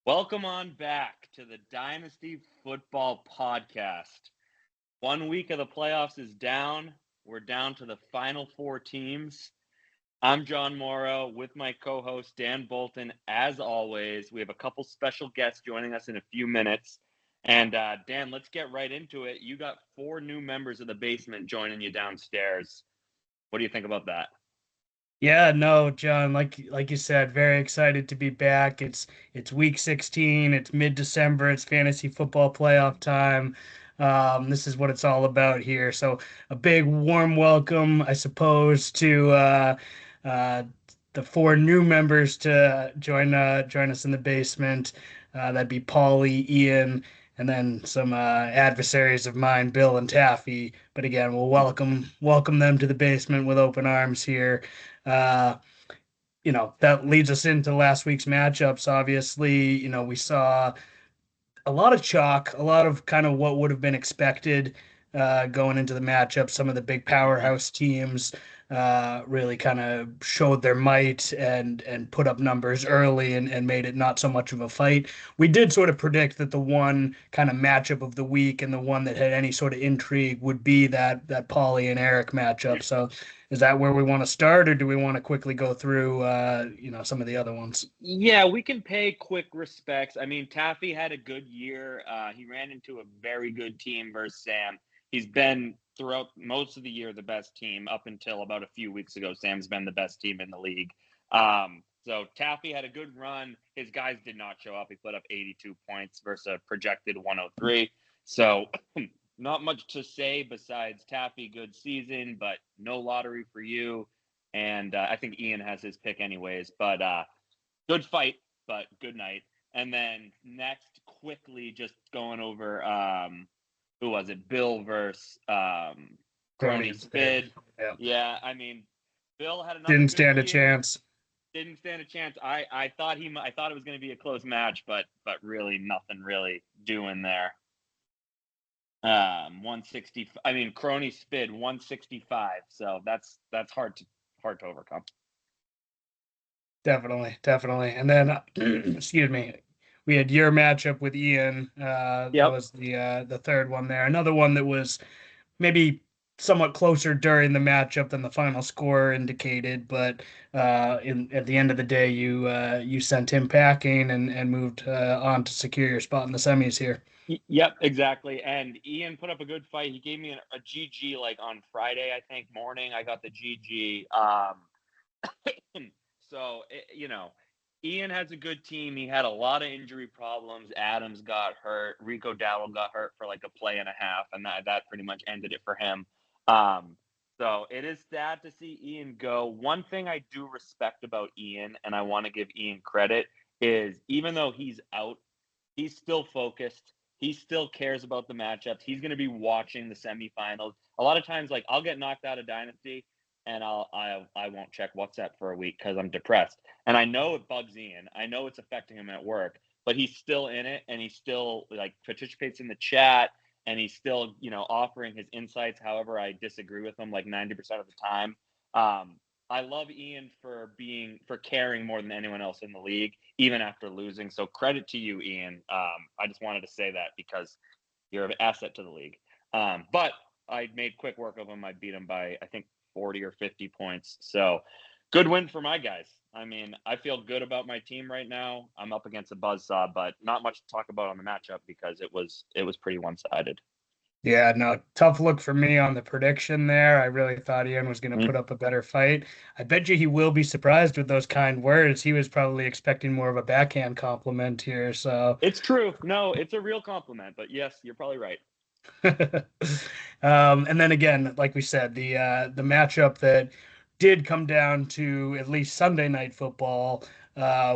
Welcome on back to the Dynasty Football Podcast. 1 week of the playoffs is down. We're down to the final four teams. I'm John Morrow with my co-host Dan Bolton. As always, we have a couple special guests joining us in a few minutes. And Dan, let's get right into it. You got 4 new members of the basement joining you downstairs. What do you think about that? Yeah, no, John, like you said, very excited to be back. It's week 16, it's mid-December, it's fantasy football playoff time. This is what it's all about here. So a big warm welcome, I suppose, to uh, the 4 new members to join us in the basement. That'd be Paulie, Ian, and then some adversaries of mine, Bill and Taffy. But again, we'll welcome them to the basement with open arms here. Uh, that leads us into last week's matchups. Obviously, we saw a lot of chalk, a lot of kind of what would have been expected going into the matchup. Some of the big powerhouse teams really kind of showed their might and put up numbers early and made it not so much of a fight. We did sort of predict that the one kind of matchup of the week and the one that had any sort of intrigue would be that Paulie and Eric matchup. So is that where we want to start, or do we want to quickly go through some of the other ones? Yeah, we can pay quick respects. I mean, Taffy had a good year. He ran into a very good team versus Sam. He's been throughout most of the year the best team up until about a few weeks ago. Sam's been the best team in the league. So Taffy had a good run. His guys did not show up. He put up 82 points versus a projected 103. So not much to say besides Taffy, good season, but no lottery for you. And I think Ian has his pick anyways. But good fight, but good night. And then next, quickly, just going over who was it? Bill versus Chroney Spid. Yeah. Yeah, I mean, Bill had another Didn't good stand a year. chance. Didn't stand a chance. I thought it was going to be a close match, but really nothing really doing there. 160. I mean, Chroney Spid 165. So that's hard to overcome. Definitely. And then, excuse me, we had your matchup with Ian. That Yep. was the third one there. Another one that was maybe somewhat closer during the matchup than the final score indicated, but at the end of the day, you sent him packing and moved on to secure your spot in the semis here. Yep, exactly. And Ian put up a good fight. He gave me a GG like on Friday, I think, morning. I got the GG. So, Ian has a good team. He had a lot of injury problems. Adams got hurt. Rico Dowell got hurt for like a play and a half, and that pretty much ended it for him. So it is sad to see Ian go. One thing I do respect about Ian, and I want to give Ian credit, is even though he's out, he's still focused. He still cares about the matchups. He's going to be watching the semifinals. A lot of times, like, I'll get knocked out of Dynasty, and I won't check WhatsApp for a week because I'm depressed. And I know it bugs Ian. I know it's affecting him at work, but he's still in it, and he still like participates in the chat, and he's still offering his insights. However, I disagree with him like 90% of the time. I love Ian for caring more than anyone else in the league, even after losing. So credit to you, Ian. I just wanted to say that because you're an asset to the league. But I made quick work of him. I beat him by, I think, 40 or 50 points. So good win for my guys. I mean, I feel good about my team right now. I'm up against a buzzsaw, but not much to talk about on the matchup because it was pretty one-sided. Yeah, no, tough look for me on the prediction there. I really thought Ian was going to put up a better fight. I bet you he will be surprised with those kind words. He was probably expecting more of a backhand compliment here. So it's true. No, it's a real compliment. But yes, you're probably right. And then again, like we said, the matchup that did come down to at least Sunday Night Football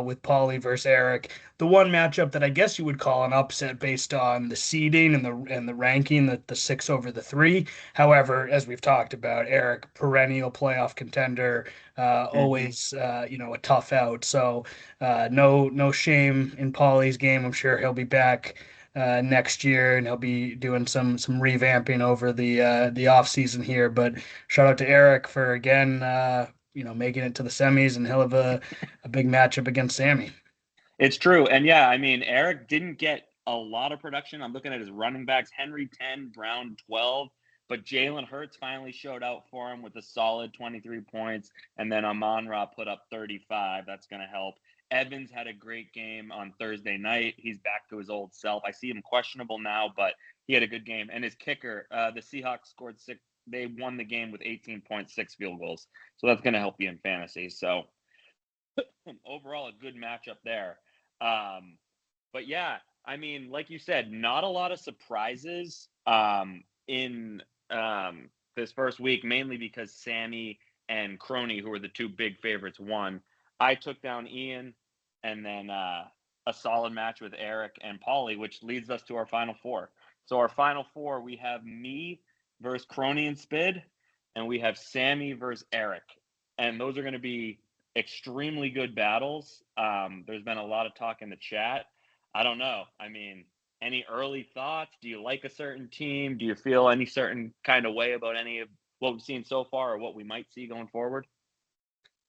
with Paulie versus Eric. The one matchup that I guess you would call an upset based on the seeding and the ranking, the 6 over the 3. However, as we've talked about, Eric, perennial playoff contender, always a tough out. So no shame in Paulie's game. I'm sure he'll be back next year, and he'll be doing some revamping over the off season here. But shout out to Eric for again, making it to the semis, and he'll have a big matchup against Sammy. It's true. And yeah, I mean, Eric didn't get a lot of production. I'm looking at his running backs: Henry 10, Brown 12. But Jalen Hurts finally showed out for him with a solid 23 points. And then Amon-Ra put up 35. That's going to help. Evans had a great game on Thursday night. He's back to his old self. I see him questionable now, but he had a good game. And his kicker, the Seahawks scored 6. They won the game with 18.6 field goals. So that's going to help you in fantasy. So overall, a good matchup there. But yeah, I mean, like you said, not a lot of surprises in this first week, mainly because Sammy and Chroney, who were the two big favorites, won. I took down Ian, and then a solid match with Eric and Paulie, which leads us to our final four. So our final four, we have me versus Chroney and Spid, and we have Sammy versus Eric. And those are going to be extremely good battles. There's been a lot of talk in the chat. I don't know. I mean, any early thoughts? Do you like a certain team? Do you feel any certain kind of way about any of what we've seen so far or what we might see going forward?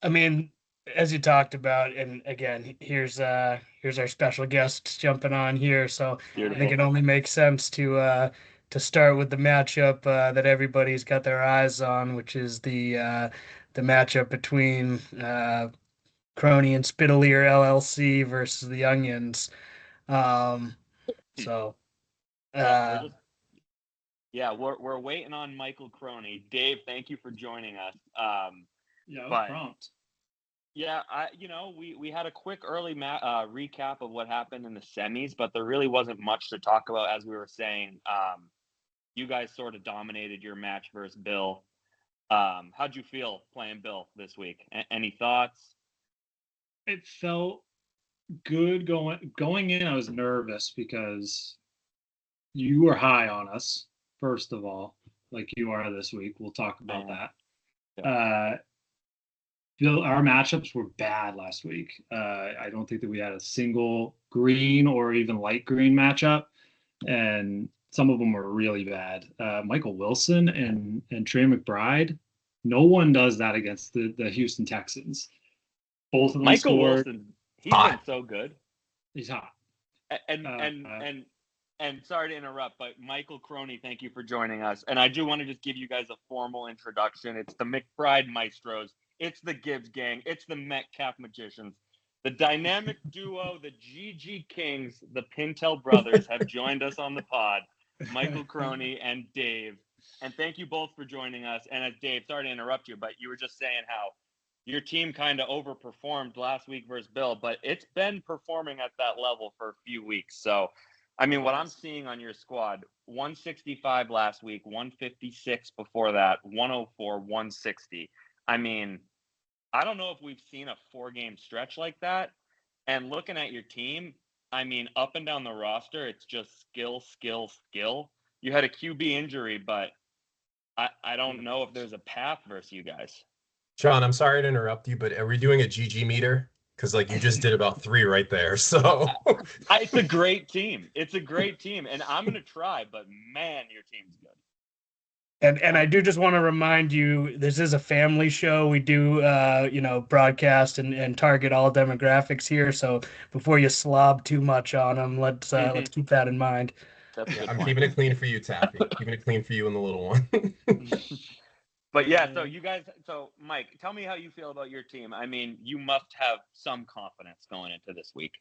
I mean, as you talked about, and again, here's our special guest jumping on here. So I think Beautiful. it only makes sense to start with the matchup that everybody's got their eyes on, which is the matchup between Chroney and Spidaliere LLC versus the Onions. Um, so Well, we're uh, just we're waiting on Michael Chroney. Dave, thank you for joining us. Yeah, I was But prompt. yeah, we had a quick early recap of what happened in the semis, but there really wasn't much to talk about. As we were saying, you guys sort of dominated your match versus Bill. How'd you feel playing Bill this week? Any thoughts? It felt good going in. I was nervous because you were high on us, first of all, like you are this week. We'll talk about that. Yeah. Bill, our matchups were bad last week. I don't think that we had a single green or even light green matchup, and some of them were really bad. Michael Wilson and Trey McBride, no one does that against the Houston Texans. Both of them Michael scored. Wilson, he's been so good. He's hot. And sorry to interrupt, but Michael Chroney, thank you for joining us. And I do want to just give you guys a formal introduction. It's the McBride Maestros. It's the Gibbs gang. It's the Metcalf Magicians. The dynamic duo, the GG Kings, the Pintel brothers have joined us on the pod, Michael Chroney and Dave. And thank you both for joining us. And Dave, sorry to interrupt you, but you were just saying how your team kind of overperformed last week versus Bill, but it's been performing at that level for a few weeks. So, I mean, what I'm seeing on your squad, 165 last week, 156 before that, 104, 160. I mean, I don't know if we've seen a 4-game stretch like that. And looking at your team, I mean, up and down the roster, it's just skill, skill, skill. You had a QB injury, but I don't know if there's a path versus you guys. John, I'm sorry to interrupt you, but are we doing a GG meter? Because like you just did about 3 right there. So it's a great team. It's a great team, and I'm gonna try. But man, your team's good. And I do just want to remind you, this is a family show. We do broadcast and target all demographics here. So before you slob too much on them, let's keep that in mind. Yeah, I'm keeping it clean for you, Taffy. Keeping it clean for you and the little one. But yeah, so you guys, Mike, tell me how you feel about your team. I mean, you must have some confidence going into this week.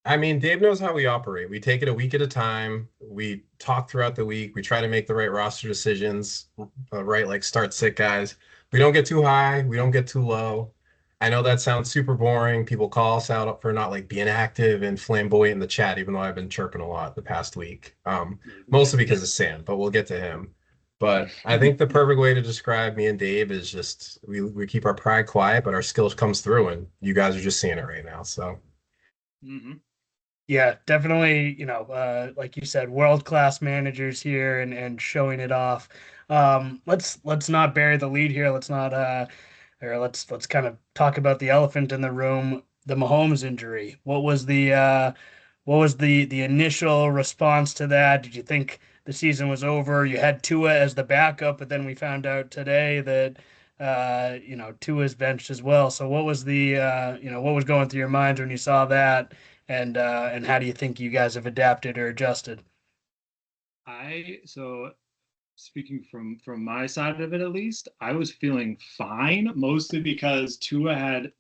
I mean, Dave knows how we operate. We take it a week at a time. We talk throughout the week. We try to make the right roster decisions, right? Like start sit guys. We don't get too high. We don't get too low. I know that sounds super boring. People call us out for not like being active and flamboyant in the chat, even though I've been chirping a lot the past week. Mostly because of Sam, but we'll get to him. But I think the perfect way to describe me and Dave is just we keep our pride quiet, but our skills comes through, and you guys are just seeing it right now. So, yeah, definitely. Like you said, world-class managers here and showing it off. Let's not bury the lead here. Let's not or let's kind of talk about the elephant in the room, the Mahomes injury. What was the initial response to that? Did you think the season was over? You had Tua as the backup, but then we found out today that Tua's benched as well. So what was what was going through your minds when you saw that, and how do you think you guys have adapted or adjusted? So speaking from my side of it, at least, I was feeling fine, mostly because Tua had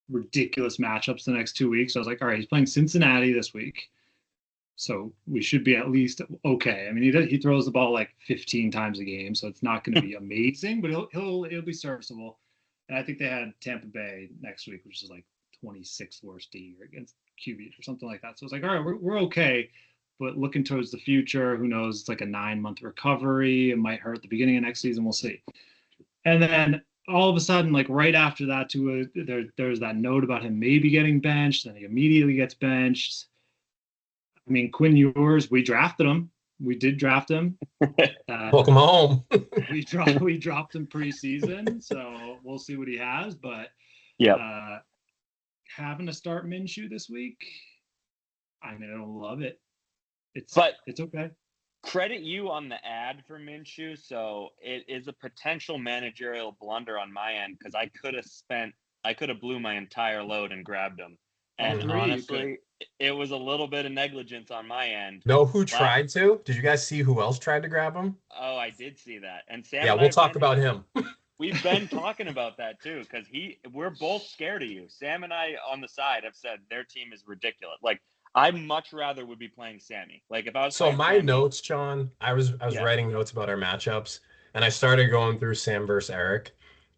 ridiculous matchups the next 2 weeks. I was like, all right, he's playing Cincinnati this week, so we should be at least okay. I mean, he throws the ball like 15 times a game, so it's not going to be amazing, but he'll be serviceable. And I think they had Tampa Bay next week, which is like 26th worst D against QB or something like that. So it's like, all right, we're okay. But looking towards the future, who knows? It's like a 9-month recovery. It might hurt at the beginning of next season. We'll see. And then all of a sudden, like right after that, there's that note about him maybe getting benched. Then he immediately gets benched. I mean, Quinn Ewers, we drafted him. We did draft him. Welcome home. we dropped him preseason, so we'll see what he has. But having to start Minshew this week, I mean, I don't love it. It's okay. Credit you on the ad for Minshew. So it is a potential managerial blunder on my end because I could have blew my entire load and grabbed him. And honestly, it was a little bit of negligence on my end. Know who tried to? Did you guys see who else tried to grab him? Oh, I did see that. And Sam. Yeah, we'll talk about him. We've been talking about that too because we're both scared of you. Sam and I on the side have said their team is ridiculous. Like I much rather would be playing Sammy. Like if I was. So my notes, John, I was writing notes about our matchups, and I started going through Sam versus Eric.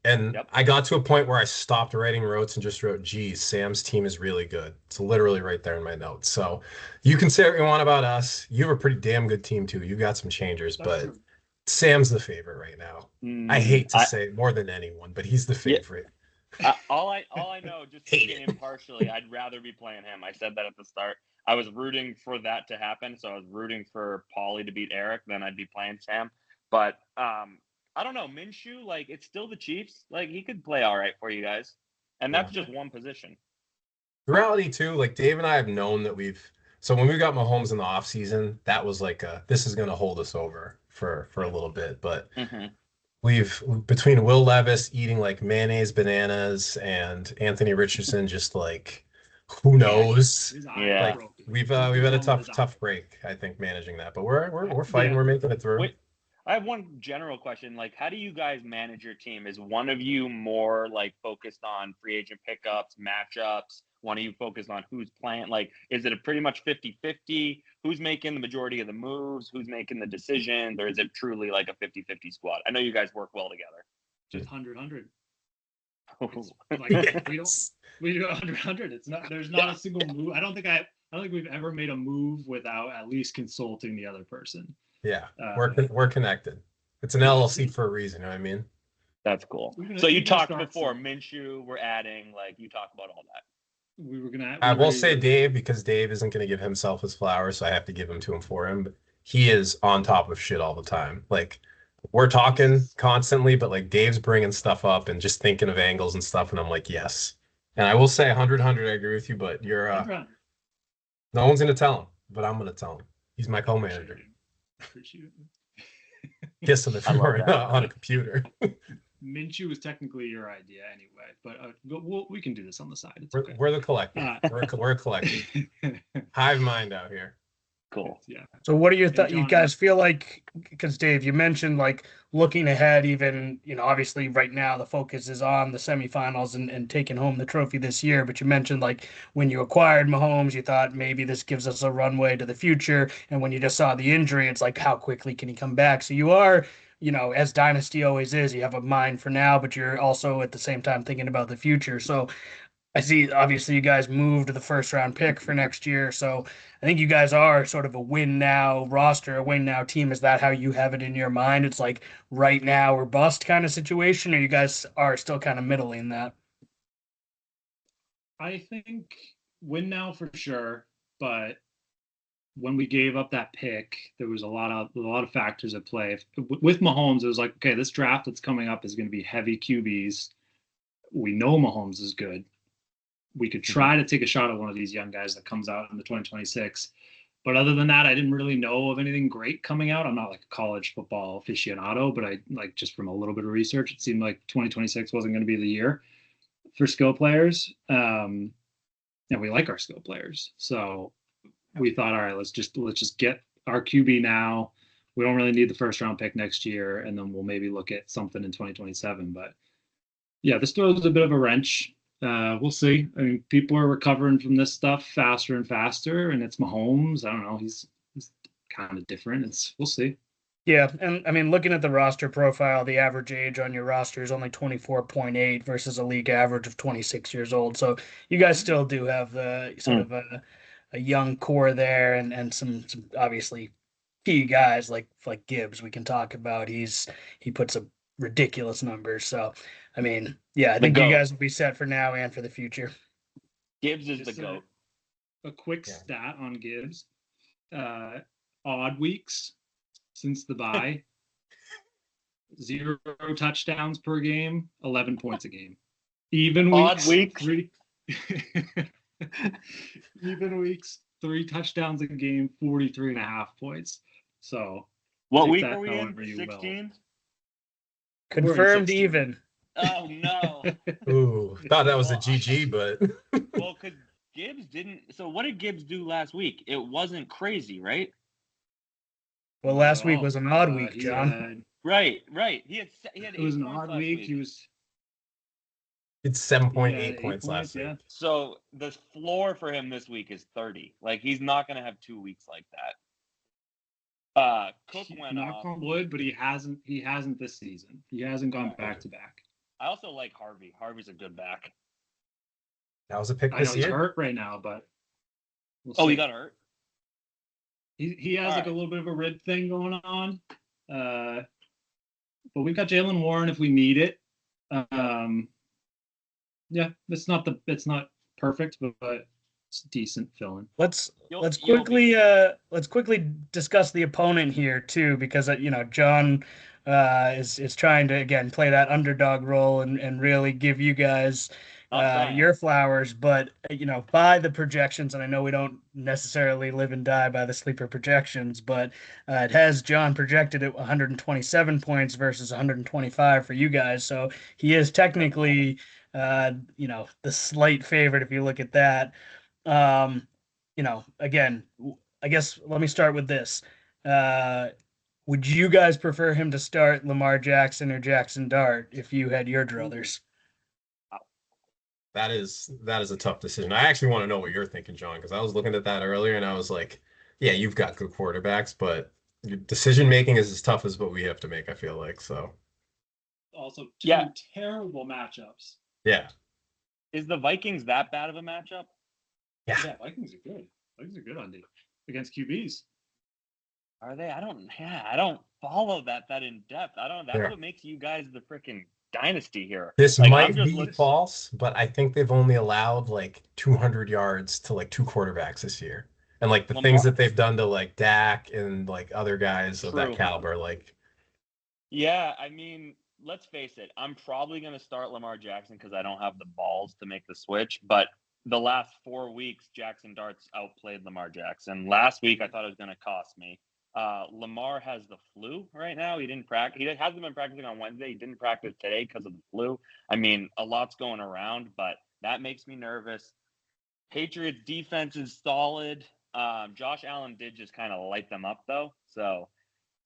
And I got to a point where I stopped writing notes and just wrote, geez, Sam's team is really good. It's literally right there in my notes. So you can say what you want about us. You have a pretty damn good team, too. You got some changers, but Sam's the favorite right now. I hate to say it more than anyone, but he's the favorite. All I know, just thinking impartially, I'd rather be playing him. I said that at the start. I was rooting for that to happen. So I was rooting for Paulie to beat Eric. Then I'd be playing Sam. But I don't know. Minshew, like, it's still the Chiefs. Like, he could play all right for you guys. And that's just one position. The reality, too, like, Dave and I have known that so when we got Mahomes in the offseason, that was like, this is going to hold us over for a little bit. But between Will Levis eating, like, mayonnaise bananas and Anthony Richardson just, like, who knows? Yeah. Like, we've had a tough break, I think, managing that. But we're fighting. Yeah. We're making it through. I have one general question. Like, how do you guys manage your team? Is one of you more like focused on free agent pickups, matchups? One of you focused on who's playing? Like, is it a pretty much 50-50? Who's making the majority of the moves? Who's making the decisions? Or is it truly like a 50-50 squad? I know you guys work well together. Just 100-100. Like, we do 100-100. It's not. There's not a single move. I don't think we've ever made a move without at least consulting the other person. Yeah, we're connected. It's an LLC for a reason, you know what I mean? That's cool. So you talked before Minshew, we're adding, like, you talked about all that. I will say Dave, because Dave isn't going to give himself his flowers, so I have to give him to him for him. But he is on top of shit all the time. Like, we're talking constantly, but, like, Dave's bringing stuff up and just thinking of angles and stuff, and I'm like, yes. And I will say 100-100, I agree with you, but you're no one's going to tell him, but I'm going to tell him. He's my co-manager. Appreciate it. Kiss him if you were on a computer. Minshew was technically your idea anyway, but we can do this on the side. We're the collective. We're a collective. Hive mind out here. Cool. Yeah. So what are your thoughts? You guys feel like, because Dave, you mentioned like looking ahead, even, obviously right now the focus is on the semifinals and taking home the trophy this year. But you mentioned like when you acquired Mahomes, you thought maybe this gives us a runway to the future. And when you just saw the injury, it's like, how quickly can he come back? So you are, as Dynasty always is, you have a mind for now, but you're also at the same time thinking about the future. So I see, obviously, you guys moved the first-round pick for next year, so I think you guys are sort of a win-now roster, a win-now team. Is that how you have it in your mind? It's like right now or bust kind of situation, or you guys are still kind of middling that? I think win now for sure, but when we gave up that pick, there was a lot of factors at play. With Mahomes, it was like, okay, this draft that's coming up is going to be heavy QBs. We know Mahomes is good. We could try to take a shot at one of these young guys that comes out in the 2026. But other than that, I didn't really know of anything great coming out. I'm not like a college football aficionado, but I like just from a little bit of research, it seemed like 2026 wasn't going to be the year for skill players. And we like our skill players. So we thought, all right, let's just get our QB now. We don't really need the first round pick next year, and then we'll maybe look at something in 2027. But yeah, this throws a bit of a wrench. We'll see. I mean, people are recovering from this stuff faster and faster, and it's Mahomes. I don't know. He's kind of different. We'll see. Yeah, and I mean, looking at the roster profile, the average age on your roster is only 24.8 versus a league average of 26 years old. So you guys still do have the sort of a young core there, and some obviously key guys like Gibbs we can talk about. He puts up ridiculous numbers. So I mean, yeah, I think you guys will be set for now and for the future. Gibbs is the GOAT. A quick stat on Gibbs. Odd weeks since the bye. 0 touchdowns per game, 11 points a game. Even weeks. Odd weeks. Even weeks, 3 touchdowns a game, 43.5 points. So what week are we in? 16? Confirmed even. Oh no. Ooh, thought that was a GG, but well, because Gibbs didn't. So what did Gibbs do last week? It wasn't crazy, right? Well, last week was an odd week, John. Right. He had. It was an odd week. It's 7.8 points last week. Yeah. So the floor for him this week is 30. Like he's not going to have 2 weeks like that. Cook went off. Knock on wood, but he hasn't this season. He hasn't gone back to back. I also like Harvey. Harvey's a good back. That was a pick this year. He's hurt right now, but he got hurt. He has a little bit of a rib thing going on. But we've got Jalen Warren if we need it. Yeah, it's not perfect, but it's decent filling. Let's quickly discuss the opponent here too, because John is trying to again play that underdog role and really give you guys your flowers, but by the projections, and I know we don't necessarily live and die by the sleeper projections, but it has John projected at 127 points versus 125 for you guys, so he is technically the slight favorite if you look at that. Again, I guess let me start with this. Would you guys prefer him to start Lamar Jackson or Jackson Dart if you had your druthers? That is a tough decision. I actually want to know what you're thinking, John, because I was looking at that earlier and I was like, yeah, you've got good quarterbacks, but your decision making is as tough as what we have to make, I feel like. So also two terrible matchups. Yeah. Is the Vikings that bad of a matchup? Yeah, Vikings are good. Vikings are good on D against QBs. Are they? I don't follow that in depth. That's what makes you guys the freaking dynasty here. This might be false, but I think they've only allowed like 200 yards to like 2 quarterbacks this year. And like the things that they've done to like Dak and like other guys of that caliber, like. Yeah, I mean, let's face it. I'm probably going to start Lamar Jackson because I don't have the balls to make the switch. But the last 4 weeks, Jackson Dart's outplayed Lamar Jackson. Last week, I thought it was going to cost me. Lamar has the flu right now. He didn't practice. He hasn't been practicing on Wednesday. He didn't practice today because of the flu. I mean, a lot's going around, but that makes me nervous. Patriots defense is solid. Josh Allen did just kind of light them up though. So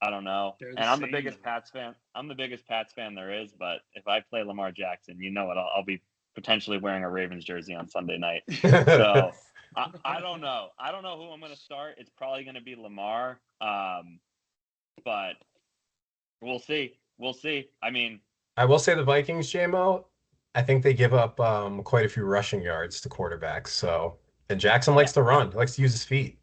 I don't know. And I'm the biggest Pats fan. I'm the biggest Pats fan there is, but if I play Lamar Jackson, you know what? I'll be potentially wearing a Ravens jersey on Sunday night. So I don't know. I don't know who I'm going to start. It's probably going to be Lamar. But we'll see. I mean, I will say the Vikings, JMO, I think they give up quite a few rushing yards to quarterbacks. So, and Jackson likes to run. He likes to use his feet.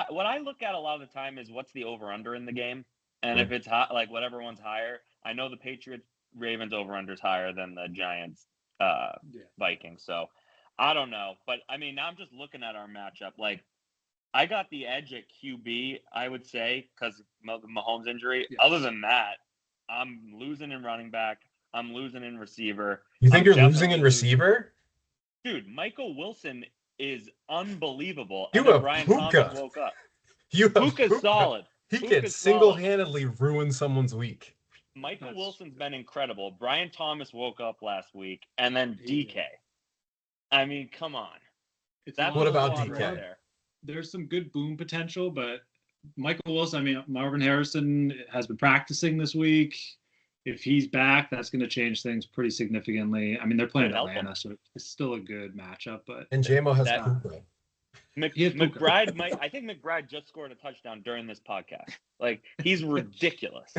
What I look at a lot of the time is what's the over-under in the game. And if it's hot, like whatever one's higher, I know the Patriots Ravens over-under is higher than the Giants Vikings. So I don't know. But I mean, now I'm just looking at our matchup. Like, I got the edge at QB, I would say, because of Mahomes' injury. Yes. Other than that, I'm losing in running back. I'm losing in receiver. You think you're losing in receiver? Dude, Michael Wilson is unbelievable. You and Brian Thomas woke up. You have Puka's Puka. solid. He Puka's can solid. single-handedly ruin someone's week. Michael Wilson's been incredible. Brian Thomas woke up last week, and then DK. I mean, come on. That's What about squad DK? right there. There's some good boom potential, but Michael Wilson, I mean, Marvin Harrison has been practicing this week. If he's back, that's going to change things pretty significantly. I mean, they're playing Atlanta, so it's still a good matchup. But And JMO has That- Puka. McBride might. I think McBride just scored a touchdown during this podcast. Like, he's ridiculous.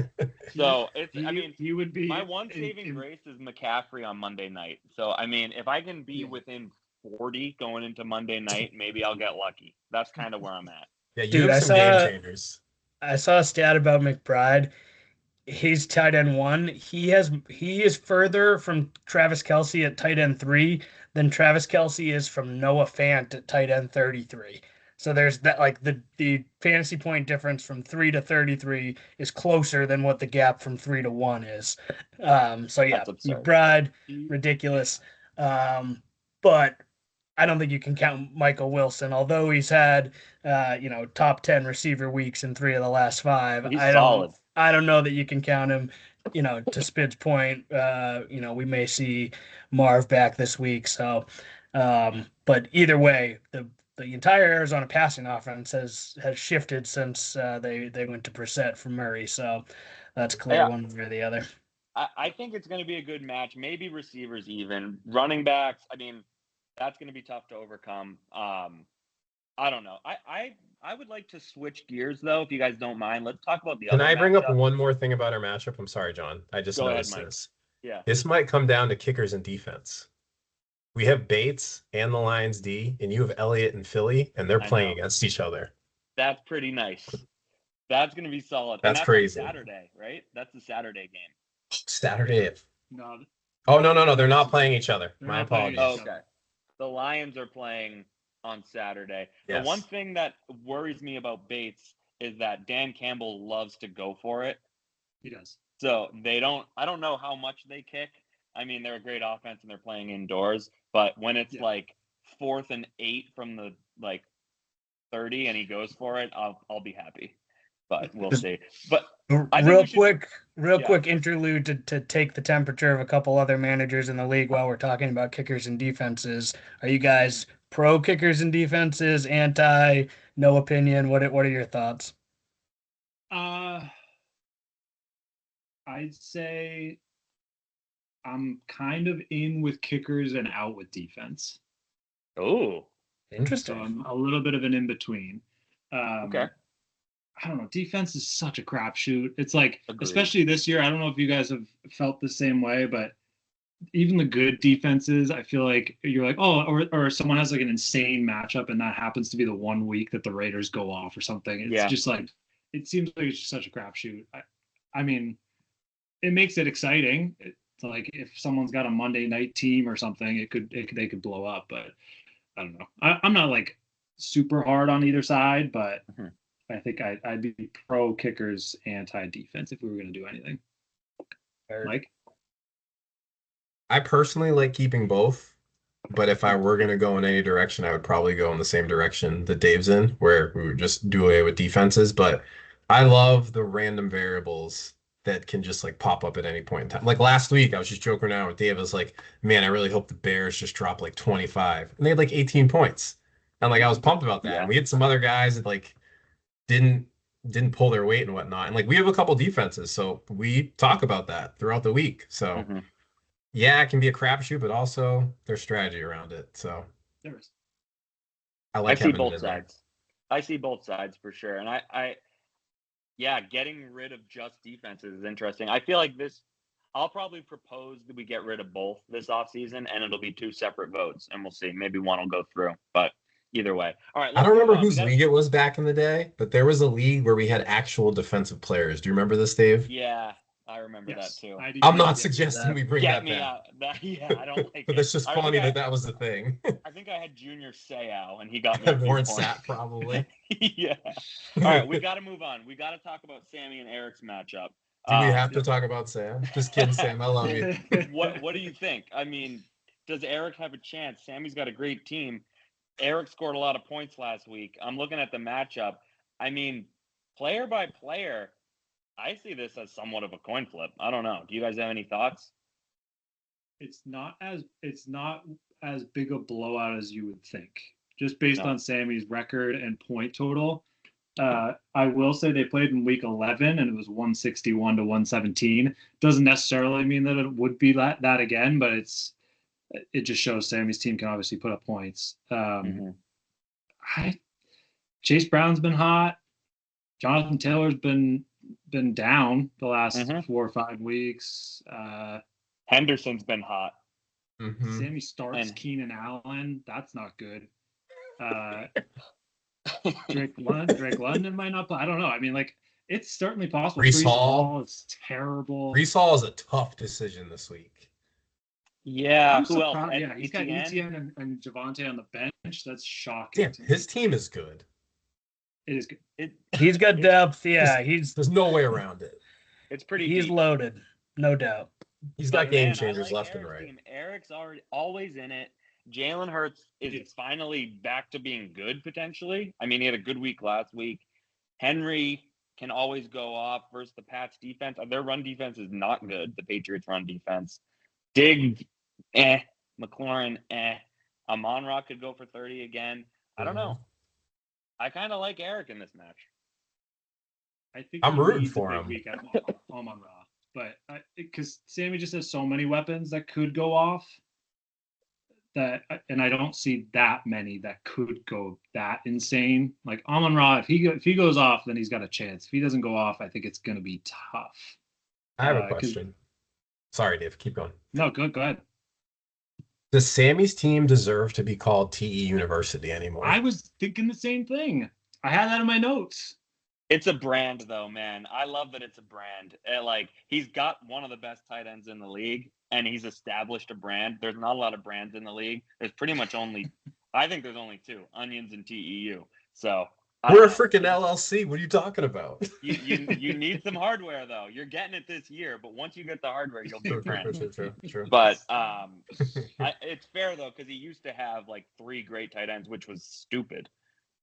So it's. I mean, he would be my one saving grace is McCaffrey on Monday night. So I mean, if I can be within 40 going into Monday night, maybe I'll get lucky. That's kind of where I'm at. Yeah, you Dude, have some game changers. I saw a stat about McBride. He's tight end 1. He is further from Travis Kelce at tight end 3 than Travis Kelce is from Noah Fant at tight end 33. So there's that, like, the fantasy point difference from 3 to 33 is closer than what the gap from 3 to 1 is. So yeah, That's absurd. McBride, ridiculous. But I don't think you can count Michael Wilson, although he's had top 10 receiver weeks in 3 of the last 5. He's solid. I don't know that you can count him. To Spid's point, we may see Marv back this week. So, but either way, the entire Arizona passing offense has shifted since they went to Brissett from Murray. So that's clear one way or the other. I think it's going to be a good match. Maybe receivers even. Running backs, I mean, that's going to be tough to overcome. I don't know. I would like to switch gears, though, if you guys don't mind. Let's talk about the other Can I bring up matchup. one more thing about our matchup? I'm sorry, John. I just Go ahead, noticed Mike. this. Yeah. This might come down to kickers and defense. We have Bates and the Lions D, and you have Elliott and Philly, and they're playing against each other. That's pretty nice. That's going to be solid. That's on crazy. Saturday, right? That's the Saturday game. Saturday. No, Oh, no. They're not playing each other. They're My not playing apologies. each Okay. The Lions are playing on Saturday. Yes. The one thing that worries me about Bates is that Dan Campbell loves to go for it. he does. So I don't know how much they kick. I mean, they're a great offense and they're playing indoors, but when it's like 4th and 8 from the 30 and he goes for it, I'll be happy. But we'll see. But real quick interlude to take the temperature of a couple other managers in the league while we're talking about kickers and defenses. Are you guys pro kickers and defenses, anti, no opinion? What are your thoughts? I'd say I'm kind of in with kickers and out with defense. Oh, interesting. So I'm a little bit of an in-between. okay. I don't know. Defense is such a crapshoot. It's like, Agreed. especially this year, I don't know if you guys have felt the same way, but even the good defenses, I feel like you're like, oh, or someone has like an insane matchup and that happens to be the one week that the Raiders go off or something. It's just like, it seems like it's just such a crapshoot. I mean, it makes it exciting. It's like if someone's got a Monday night team or something, they could blow up, but I don't know. I'm not like super hard on either side, but I think I'd be pro kickers, anti defense if we were going to do anything. Mike? I personally like keeping both, but if I were going to go in any direction, I would probably go in the same direction that Dave's in, where we would just do away with defenses. But I love the random variables that can just like pop up at any point in time. Like last week, I was just joking around with Dave. I was like, man, I really hope the Bears just drop like 25. And they had like 18 points. And like I was pumped about that. Yeah. And we had some other guys that like didn't pull their weight and whatnot. And like we have a couple defenses, so we talk about that throughout the week. So yeah, it can be a crapshoot, but also there's strategy around it. So There is. I see both sides. I see both sides for sure. And getting rid of just defenses is interesting. I feel like I'll probably propose that we get rid of both this offseason, and it'll be 2 separate votes, and we'll see. Maybe one will go through, but either way. All right. I don't remember whose league it was back in the day, but there was a league where we had actual defensive players. Do you remember this, Dave? Yeah, I remember that too. I'm not suggesting we bring that me back. out. I don't like But it. it's just funny that was the thing. I think I had Junior Seau, and he got me. Had Warren Sapp, probably. Yeah. All right, we got to move on. We got to talk about Sammy and Eric's matchup. Do we have to talk about Sam? Just kidding, Sam. I love you. What do you think? I mean, does Eric have a chance? Sammy's got a great team. Eric scored a lot of points last week. I'm looking at the matchup. I mean, player by player, I see this as somewhat of a coin flip. I don't know. Do you guys have any thoughts? It's not as big a blowout as you would think, just based on Sammy's record and point total. I will say they played in week 11 and it was 161 to 117. Doesn't necessarily mean that it would be that again, but it just shows Sammy's team can obviously put up points. Chase Brown's been hot. Jonathan Taylor's been down the last 4 or 5 weeks. Henderson's been hot. Sammy starts Keenan Allen. That's not good. Drake London might not play. I don't know. I mean, like, it's certainly possible. Breece Hall is terrible. Breece Hall is a tough decision this week. Yeah, who else? Yeah, he's got Etienne and Javonte on the bench. That's shocking. Yeah, his team is good. It is good. He's got depth. Yeah, there's no way around it. It's pretty. He's deep. loaded, no doubt. He's got game changers left and Eric's right. team. Eric's always in it. Jalen Hurts is finally back to being good potentially. I mean, he had a good week last week. Henry can always go off versus the Pats defense. Their run defense is not good. The Patriots run defense. Diggs, McLaurin, Amon-Ra could go for 30 again. I don't know. I kind of like Eric in this match. I think I'm rooting for him. Week at Amon-Ra, but because Sammy just has so many weapons that could go off. And I don't see that many that could go that insane. Like Amon-Ra, if he goes off, then he's got a chance. If he doesn't go off, I think it's going to be tough. I have a question. Sorry, Dave. Keep going. No, go ahead. Does Sammy's team deserve to be called TE University anymore? I was thinking the same thing. I had that in my notes. It's a brand, though, man. I love that it's a brand. Like, he's got one of the best tight ends in the league, and he's established a brand. There's not a lot of brands in the league. There's pretty much I think there's only 2, Onions and TEU. So we're a freaking LLC. What are you talking about? You need some hardware, though. You're getting it this year, but once you get the hardware, you'll be a brand. True. But it's fair, though, because he used to have, like, 3 great tight ends, which was stupid.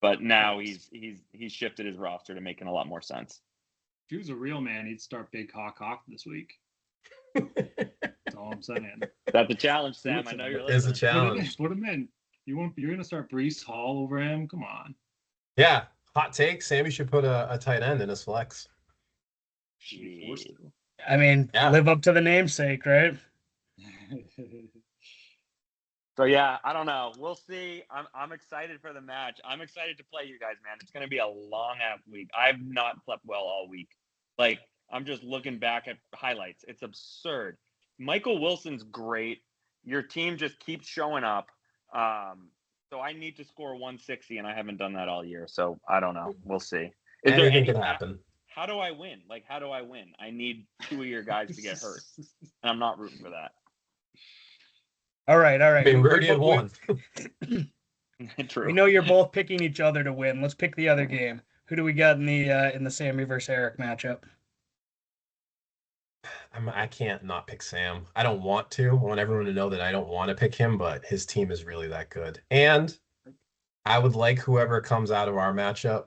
But now he's shifted his roster to making a lot more sense. If he was a real man, he'd start Big Hawk this week. That's all I'm saying. That's a challenge, Sam. I know you're listening. It's a challenge. Put him in. You're gonna start Breece Hall over him? Come on. Yeah. Hot take. Sammy should put a tight end in his flex. I mean, live up to the namesake, right? So yeah, I don't know. We'll see. I'm excited for the match. I'm excited to play you guys, man. It's gonna be a long ass week. I've not slept well all week. Like, I'm just looking back at highlights. It's absurd. Michael Wilson's great. Your team just keeps showing up. So I need to score 160, and I haven't done that all year. So I don't know. We'll see. Anything can happen. How do I win? Like, how do I win? I need 2 of your guys to get hurt, and I'm not rooting for that. All right. I mean, we already had one. True. We know you're both picking each other to win. Let's pick the other game. Who do we got in the Sammy versus Eric matchup? I can't not pick Sam. I don't want to. I want everyone to know that I don't want to pick him, but his team is really that good. And I would like whoever comes out of our matchup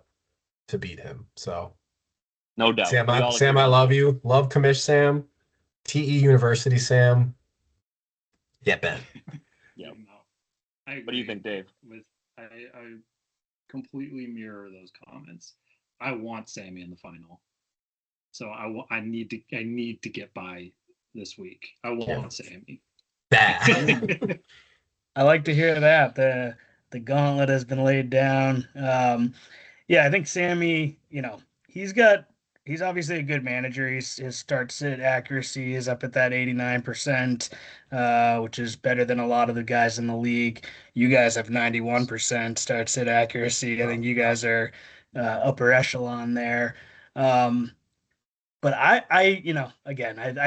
to beat him. So, no doubt. Sam, I love you. Love Commish Sam. TE University Sam. Yeah, Ben. Yeah. No, what do you think, Dave? I completely mirror those comments. I want Sammy in the final. So I need to get by this week. I want Sammy. Bad. I like to hear that. The gauntlet has been laid down. I think Sammy, he's obviously a good manager. His start-sit accuracy is up at that 89%, which is better than a lot of the guys in the league. You guys have 91% start-sit accuracy. I think you guys are upper echelon there. But I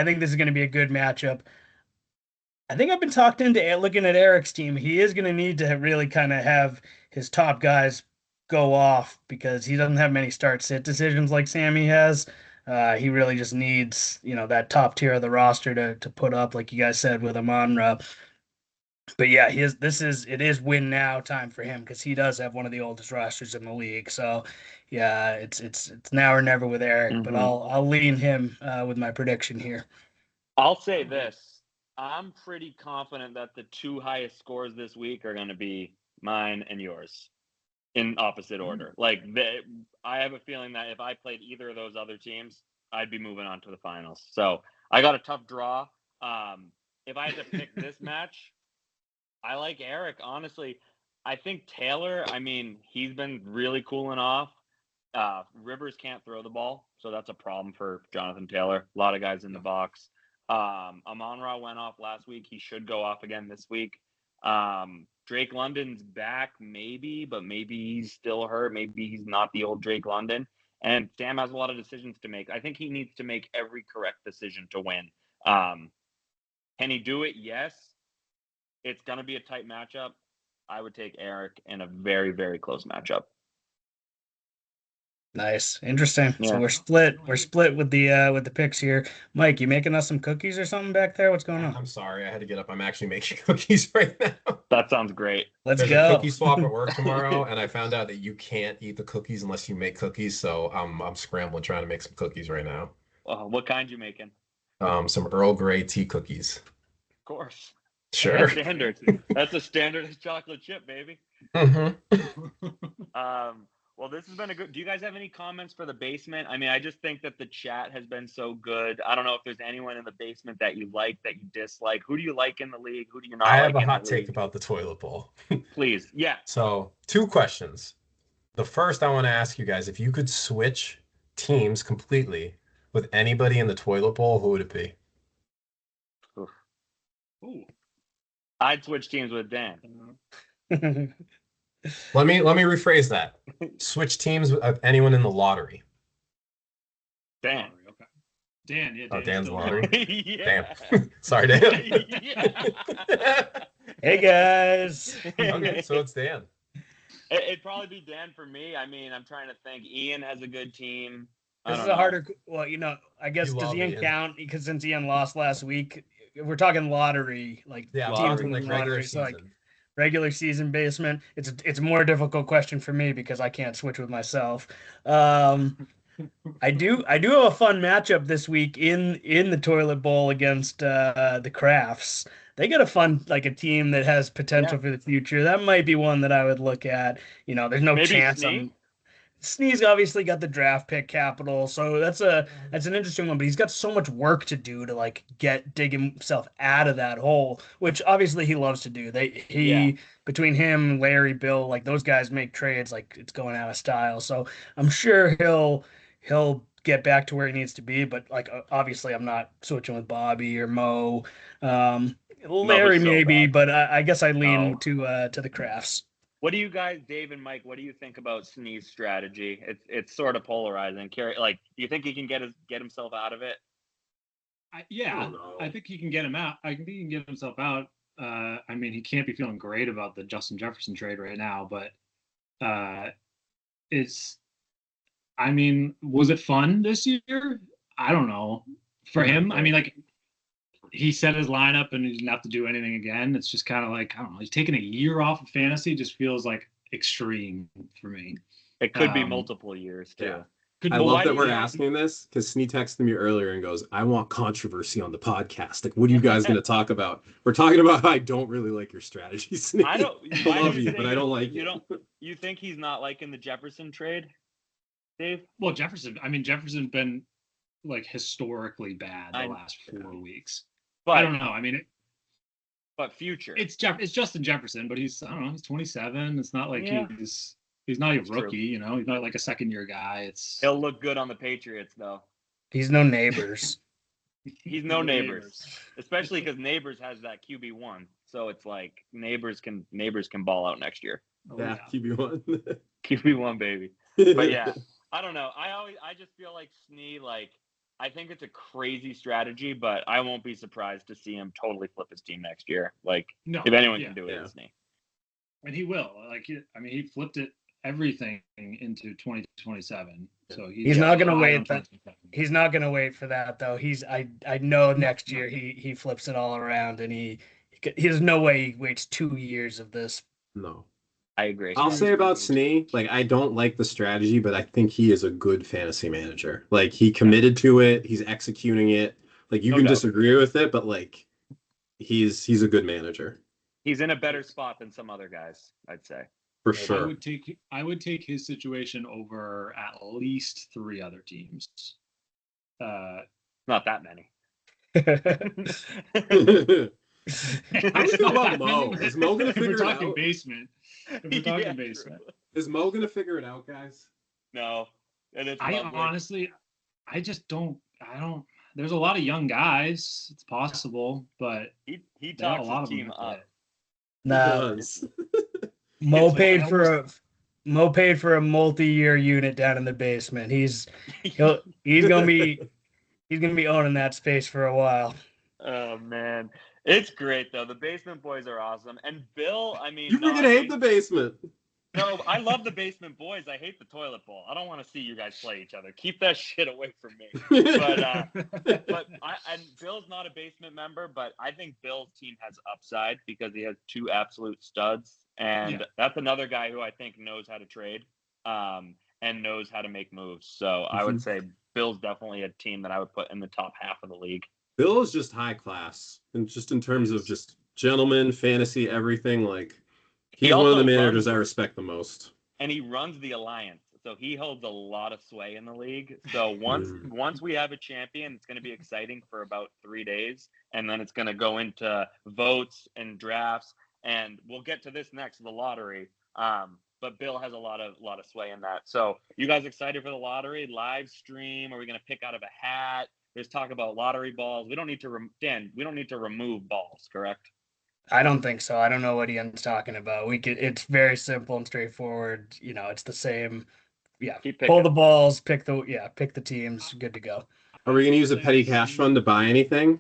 think this is going to be a good matchup. I think I've been talked into looking at Eric's team. He is going to need to really kind of have his top guys go off because he doesn't have many start-sit decisions like Sammy has. He really just needs, that top tier of the roster to put up, like you guys said, with Amon-Ra. But yeah, it is win now time for him because he does have one of the oldest rosters in the league. So yeah, it's now or never with Eric. But I'll lean him with my prediction here. I'll say this. I'm pretty confident that the two highest scores this week are going to be mine and yours in opposite order. Like, I have a feeling that if I played either of those other teams, I'd be moving on to the finals. So I got a tough draw. If I had to pick this match, I like Eric. Honestly, I think Taylor, I mean, he's been really cooling off. Rivers can't throw the ball, so that's a problem for Jonathan Taylor. A lot of guys in the box. Amon-Ra went off last week. He should go off again this week. Drake London's back, maybe, but maybe he's still hurt. Maybe he's not the old Drake London. And Sam has a lot of decisions to make. I think he needs to make every correct decision to win. Can he do it? Yes. It's going to be a tight matchup. I would take Eric in a very, very close matchup. Nice. Interesting. Yeah. So we're split. We're split with the picks here. Mike, you making us some cookies or something back there? What's going on? I'm sorry, I had to get up. I'm actually making cookies right now. That sounds great. Let's There's go. a cookie swap at work tomorrow, and I found out that you can't eat the cookies unless you make cookies. So I'm scrambling trying to make some cookies right now. What kind you making? Some Earl Grey tea cookies. Of course. Sure. That's standard. That's a standard chocolate chip, baby. Well, this has been a good. Do you guys have any comments for the basement? I mean, I just think that the chat has been so good. I don't know if there's anyone in the basement that you like, that you dislike. Who do you like in the league? Who do you not I like? have a hot take about the toilet bowl. Please. Yeah. So 2 questions. The first, I want to ask you guys, if you could switch teams completely with anybody in the toilet bowl, who would it be? Ooh. I'd switch teams with Dan. Let me rephrase that. Switch teams with anyone in the lottery. Dan. Okay. Dan, yeah. Oh, Dan's lottery. Yeah. Damn. Sorry, Dan. Hey guys. Okay, so it's Dan. It'd probably be Dan for me. I mean, I'm trying to think. Ian has a good team. This is a harder. Well, I guess does Ian count? Because since Ian lost last week, if we're talking lottery, like teams in like the regular lottery, season. so like regular season basement. It's a more difficult question for me because I can't switch with myself. I do have a fun matchup this week in the toilet bowl against the Crafts. They got a team that has potential for the future. That might be one that I would look at. There's no Maybe chance Snee? Snee's obviously got the draft pick capital, so that's an interesting one. But he's got so much work to do to dig himself out of that hole, which obviously he loves to do. Between him, Larry, Bill, those guys make trades like it's going out of style. So I'm sure he'll get back to where he needs to be. But obviously, I'm not switching with Bobby or Mo. Larry maybe, but I guess I lean to the Crafts. What do you guys, Dave and Mike? What do you think about Snee's strategy? It's sort of polarizing. Do you think he can get himself out of it? I think he can get him out. I think he can get himself out. I mean, he can't be feeling great about the Justin Jefferson trade right now, but was it fun this year? I don't know. For him, I mean, he set his lineup and he didn't have to do anything again. It's just kind of I don't know. He's taking a year off of fantasy. Just feels extreme for me. It could be multiple years too. Yeah. I love that we're asking this because Snee texted me earlier and goes, "I want controversy on the podcast. What are you guys going to talk about?" We're talking about how I don't really like your strategy, Snee. I love you, but I don't like it. You think he's not liking the Jefferson trade, Dave? Well, Jefferson's been historically bad the last 4 weeks. But I don't know. I mean, but future. It's Justin Jefferson, but he's 27. It's not he's not a rookie. True. He's not a second-year guy. He'll look good on the Patriots though. He's no Neighbors. He's no Neighbors, especially because Neighbors has that QB1. So it's Neighbors can ball out next year. Yeah, QB1. QB1 baby. But yeah, I don't know. I just feel like Snee I think it's a crazy strategy, but I won't be surprised to see him totally flip his team next year. If anyone can do it, it's Snee. And he will. He flipped everything into 2027. So he's not going to wait. He's not going to wait for that though. I know next year he flips it all around and he There's no way he waits 2 years of this. No. I agree. I'll say about Snee, like, I don't like the strategy, but I think he is a good fantasy manager. Like, he committed to it, he's executing it. Like, you No can doubt. disagree with it, but like, he's a good manager He's in a better spot than some other guys, I'd say. for Maybe. sure. I would take his situation over at least 3 other teams. Not that many. How do you feel about Mo? Is Mo gonna figure it out? Basement. If we're talking basement. Is Mo gonna figure it out, guys? No. And it's I honestly, I just don't. I don't. There's a lot of young guys. It's possible, but he there are a talks lot his of team them up. No, Does. Mo It's paid like for a multi-year unit down in the basement. He's gonna be owning that space for a while. Oh man, it's great though. The Basement Boys are awesome, and Bill. I mean, You freaking hate the basement. No, I love the Basement Boys. I hate the toilet bowl. I don't want to see you guys play each other. Keep that shit away from me. But and Bill's not a basement member, but I think Bill's team has upside because he has 2 absolute studs, and that's another guy who I think knows how to trade, and knows how to make moves. So I would say Bill's definitely a team that I would put in the top half of the league. Bill is just high class, and just in terms of just gentleman, fantasy, everything. Like, he's one of the managers I respect the most. And he runs the alliance, so he holds a lot of sway in the league. So once we have a champion, it's going to be exciting for about 3 days, and then it's going to go into votes and drafts, and we'll get to this next, the lottery. But Bill has a lot of sway in that. So you guys excited for the lottery? Live stream? Are we going to pick out of a hat? There's talk about lottery balls. We don't need to Dan. We don't need to remove balls, correct? I don't think so. I don't know what Ian's talking about. It's very simple and straightforward. It's the same. Yeah. Pull the balls, pick the teams, good to go. Are we gonna use a petty cash fund to buy anything?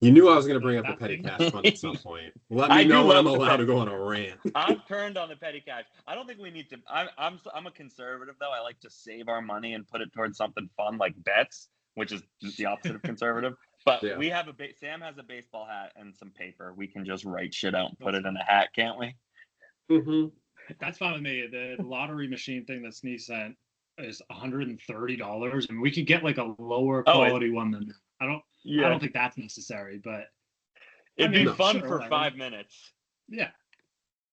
You knew I was gonna bring up the petty cash fund at some point. Let me know when I'm allowed to go on a rant. I'm turned on the petty cash. I don't think we need to. I'm a conservative though. I like to save our money and put it towards something fun like bets, which is the opposite of conservative. But we have Sam has a baseball hat and some paper. We can just write shit out and put it in a hat, can't we? Mm-hmm. That's fine with me. The lottery machine thing that Snee sent is $130, and we could get like a lower quality one than that. I don't think that's necessary, but it'd be fun for 5 minutes. Yeah.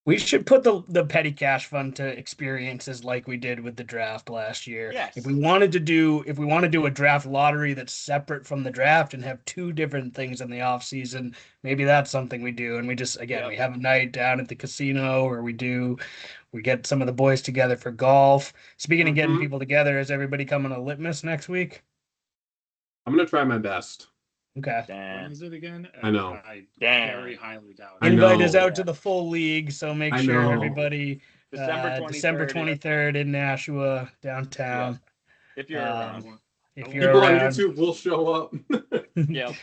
We should put the petty cash fund to experiences like we did with the draft last year. Yes. If we want to do a draft lottery that's separate from the draft and have 2 different things in the off season, maybe that's something we do. And we just we have a night down at the casino, or we get some of the boys together for golf. Speaking of getting people together, is everybody coming to Litmus next week? I'm gonna try my best. Okay. When is it again? I know. I very highly doubt it. Invite is out to the full league, so make sure everybody December 23rd in Nashua downtown. If you're around. If you're people around. on YouTube will show up. Yeah.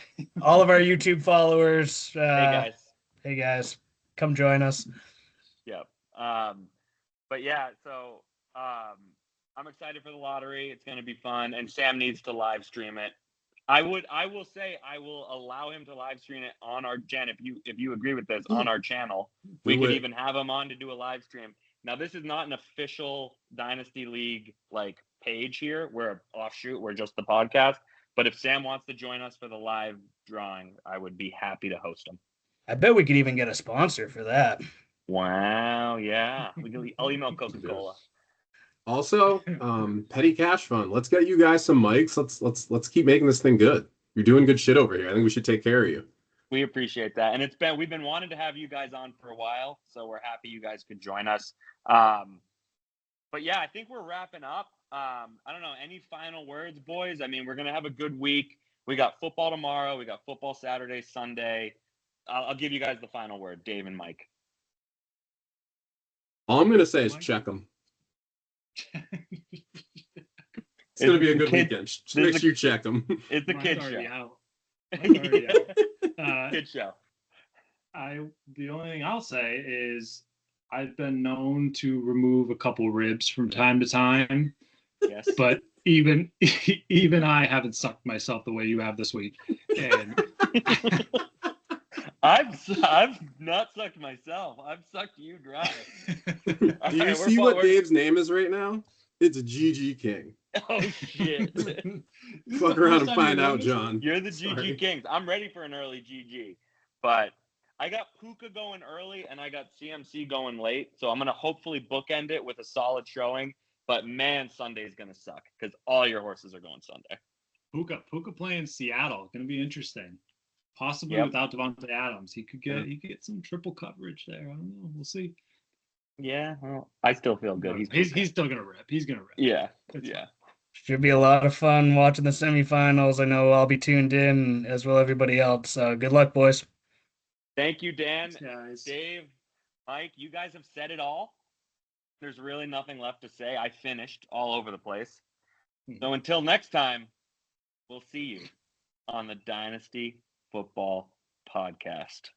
All of our YouTube followers. Hey guys, come join us. Yep. But yeah, so I'm excited for the lottery. It's going to be fun, and Sam needs to live stream it. I will say I will allow him to live stream it on our channel. If you agree with this, on our channel, we could even have him on to do a live stream. Now, this is not an official Dynasty League page here. We're an offshoot. We're just the podcast. But if Sam wants to join us for the live drawing, I would be happy to host him. I bet we could even get a sponsor for that. Wow, yeah. I'll email Coca-Cola. Also, petty cash fund. Let's get you guys some mics. Let's keep making this thing good. You're doing good shit over here. I think we should take care of you. We appreciate that. And we've been wanting to have you guys on for a while, so we're happy you guys could join us. But yeah, I think we're wrapping up. I don't know, any final words, boys? I mean, we're gonna have a good week. We got football tomorrow, we got football Saturday, Sunday. I'll give you guys the final word, Dave and Mike. All I'm gonna say is check them. It's going to be a good weekend. Just make sure you check them. It's the kid show. Kid show. The only thing I'll say is I've been known to remove a couple ribs from time to time. Yes. But even I haven't sucked myself the way you have this week. And I've not sucked myself. I've sucked you dry. Do you see what Dave's name is right now? It's GG King. Oh shit! Fuck around and find out, John. You're the GG Kings. I'm ready for an early GG, but I got Puka going early and I got CMC going late, so I'm gonna hopefully bookend it with a solid showing. But man, Sunday's gonna suck because all your horses are going Sunday. Puka playing Seattle, gonna be interesting. Possibly without Devontae Adams, he could get some triple coverage there. I don't know. We'll see. Yeah, well, I still feel good. He's still gonna rip. He's gonna rip. Yeah, It's yeah. Should be a lot of fun watching the semifinals. I know I'll be tuned in, as will everybody else. Good luck, boys. Thank you, Dan. Thanks, guys. Dave, Mike, you guys have said it all. There's really nothing left to say. I finished all over the place. So until next time, we'll see you on the Dynasty Football Podcast.